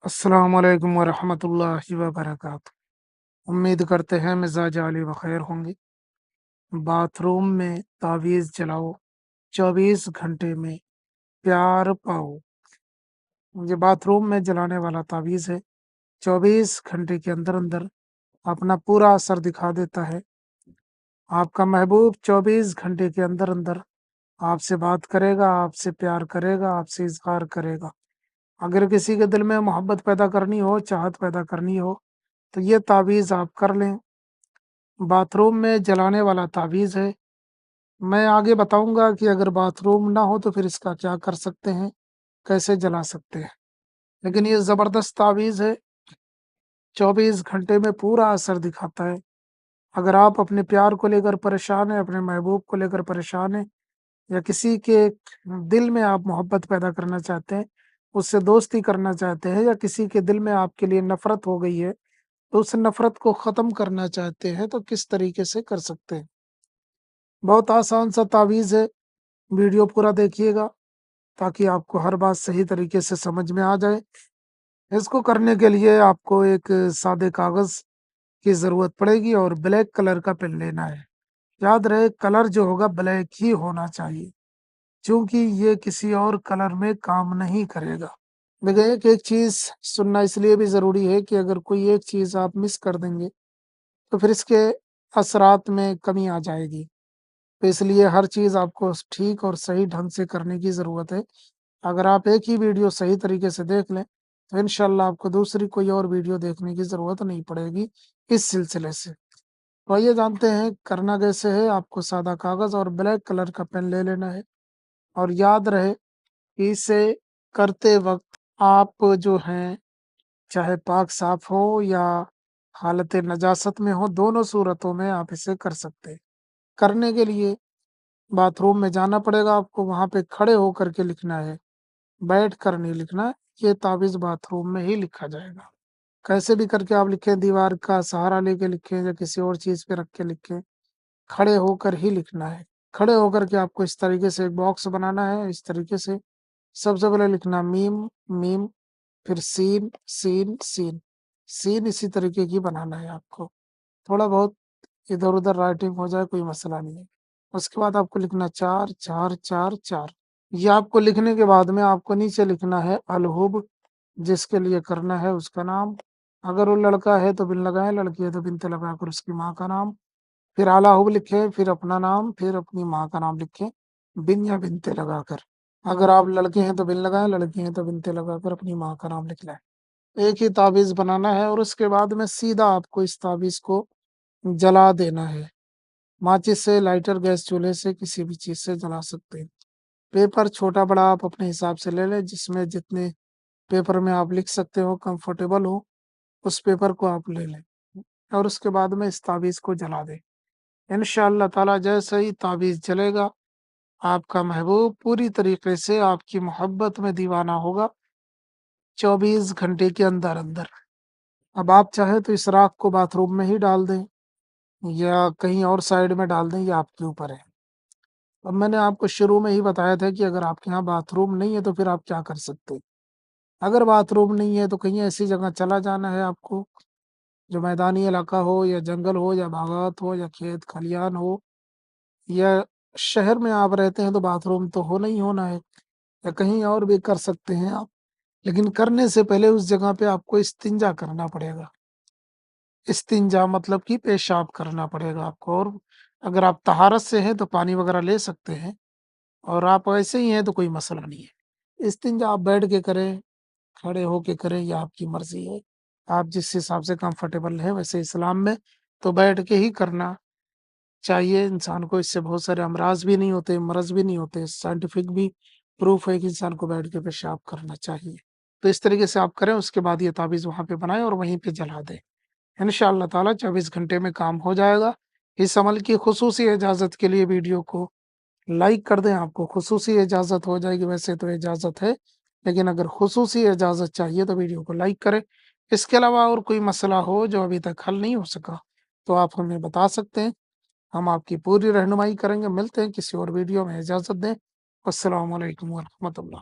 अस्सलाम वालेकुम वरहमतुल्लाहि वबरकातुहू। उम्मीद करते हैं मिजाज आली बखैर होंगे। बाथरूम में तावीज़ जलाओ, 24 घंटे में प्यार पाओ। ये बाथरूम में जलाने वाला तावीज़ है। 24 घंटे के अंदर अंदर अपना पूरा असर दिखा देता है। आपका महबूब 24 घंटे के अंदर अंदर आपसे बात करेगा, आपसे प्यार करेगा, आपसे इजहार करेगा। अगर किसी के दिल में मोहब्बत पैदा करनी हो, चाहत पैदा करनी हो, तो ये तावीज़ आप कर लें। बाथरूम में जलाने वाला तावीज़ है। मैं आगे बताऊंगा कि अगर बाथरूम ना हो तो फिर इसका क्या कर सकते हैं, कैसे जला सकते हैं। लेकिन ये ज़बरदस्त तावीज़ है, 24 घंटे में पूरा असर दिखाता है। अगर आप अपने प्यार को लेकर परेशान हैं, अपने महबूब को लेकर परेशान हैं, या किसी के दिल में आप मोहब्बत पैदा करना चाहते हैं, उससे दोस्ती करना चाहते हैं, या किसी के दिल में आपके लिए नफ़रत हो गई है, तो उस नफ़रत को ख़त्म करना चाहते हैं, तो किस तरीके से कर सकते हैं। बहुत आसान सा तावीज़ है, वीडियो पूरा देखिएगा ताकि आपको हर बात सही तरीके से समझ में आ जाए। इसको करने के लिए आपको एक सादे कागज़ की ज़रूरत पड़ेगी और ब्लैक कलर का पेन लेना है। याद रहे कलर जो होगा ब्लैक ही होना चाहिए, क्योंकि ये किसी और कलर में काम नहीं करेगा। देखिए एक चीज़ सुनना इसलिए भी ज़रूरी है कि अगर कोई एक चीज़ आप मिस कर देंगे, तो फिर इसके असरात में कमी आ जाएगी। तो इसलिए हर चीज़ आपको ठीक और सही ढंग से करने की ज़रूरत है। अगर आप एक ही वीडियो सही तरीके से देख लें, तो इंशाल्लाह आपको दूसरी कोई और वीडियो देखने की ज़रूरत नहीं पड़ेगी इस सिलसिले से। तो आइए जानते हैं करना कैसे है। आपको सादा कागज़ और ब्लैक कलर का पेन ले लेना है और याद रहे कि इसे करते वक़्त आप जो हैं, चाहे पाक साफ़ हो या हालत नजासत में हो, दोनों सूरतों में आप इसे कर सकते हैं। करने के लिए बाथरूम में जाना पड़ेगा आपको, वहाँ पे खड़े होकर के लिखना है, बैठ कर नहीं लिखना है। ये तावीज़ बाथरूम में ही लिखा जाएगा। कैसे भी करके आप लिखें, दीवार का सहारा लेके लिखें या किसी और चीज़ पे रख के लिखें, खड़े होकर ही लिखना है। खड़े होकर के आपको इस तरीके से एक बॉक्स बनाना है, इस तरीके से। सबसे पहले लिखना मीम, मीम, फिर सीन, सीन, सीन। सीन इसी तरीके की बनाना है आपको। थोड़ा बहुत इधर-उधर राइटिंग हो जाए कोई मसला नहीं है। उसके बाद आपको लिखना 4, 4, 4, 4। ये आपको लिखने के बाद में आपको नीचे लिखना है अलहुब, जिसके लिए करना है उसका नाम। अगर वो लड़का है तो बिन लगाए, लड़की है तो बिनते लगाकर उसकी माँ का नाम। फिर आलाहुब लिखें, फिर अपना नाम, फिर अपनी माँ का नाम लिखें, बिन या बिनते लगाकर। अगर आप लड़के हैं तो बिन लगाएँ, लड़की हैं तो बिनते लगाकर अपनी माँ का नाम लिख लें। एक ही तावीज़ बनाना है और उसके बाद में सीधा आपको इस तावीज़ को जला देना है। माचिस से, लाइटर, गैस चूल्हे से, किसी भी चीज़ से जला सकते हैं। पेपर छोटा-बड़ा आप अपने हिसाब से ले लें, जिसमें जितने पेपर में आप लिख सकते हो, कंफर्टेबल हो, उस पेपर को आप ले लें और उसके बाद में इस तावीज़ को जला दें। इंशाअल्लाह ताला जैसे ही तावीज़ जलेगा, आपका महबूब पूरी तरीके से आपकी मोहब्बत में दीवाना होगा 24 घंटे के अंदर-अंदर। अब आप चाहें तो इस राख को बाथरूम में ही डाल दें या कहीं और साइड में डाल दें, ये आपके ऊपर है। अब मैंने आपको शुरू में ही बताया था कि अगर आपके यहाँ बाथरूम नहीं है तो फिर आप क्या कर सकते हैं। अगर बाथरूम नहीं है तो कहीं ऐसी जगह चला जाना है आपको, जो मैदानी इलाका हो या जंगल हो या बागात हो या खेत खलियान हो, या शहर में आप रहते हैं तो बाथरूम तो होना ही होना है, या कहीं और भी कर सकते हैं आप। लेकिन करने से पहले उस जगह पे आपको इस्तिंजा करना पड़ेगा। इस्तिंजा मतलब कि पेशाब करना पड़ेगा आपको। और अगर आप तहारत से हैं तो पानी वगैरह ले सकते हैं, और आप ऐसे ही हैं तो कोई मसला नहीं है। इस्तिंजा आप बैठ के करें, खड़े होके करें, ये आपकी मर्ज़ी है। आप जिस हिसाब से कंफर्टेबल हैं, वैसे इस्लाम में तो बैठ के ही करना चाहिए इंसान को। इससे बहुत सारे अमराज़ भी नहीं होते, मर्ज़ भी नहीं होते। साइंटिफिक भी प्रूफ है कि इंसान को बैठ के पेशाब करना चाहिए। तो इस तरीके से आप करें, उसके बाद ये तावीज़ वहाँ पे बनाएँ और वहीं पे जला दें। इंशाअल्लाह ताला 24 घंटे में काम हो जाएगा। इस अमल की खुसूसी इजाज़त के लिए वीडियो को लाइक कर दें, आपको खुसूसी इजाज़त हो जाएगी। वैसे तो इजाज़त है, लेकिन अगर खुसूसी इजाज़त चाहिए तो वीडियो को लाइक करें। इसके अलावा और कोई मसला हो जो अभी तक हल नहीं हो सका, तो आप हमें बता सकते हैं। हम आपकी पूरी रहनुमाई करेंगे। मिलते हैं किसी और वीडियो में, इजाज़त दें। अस्सलामु अलैकुम व रहमतुल्लाह।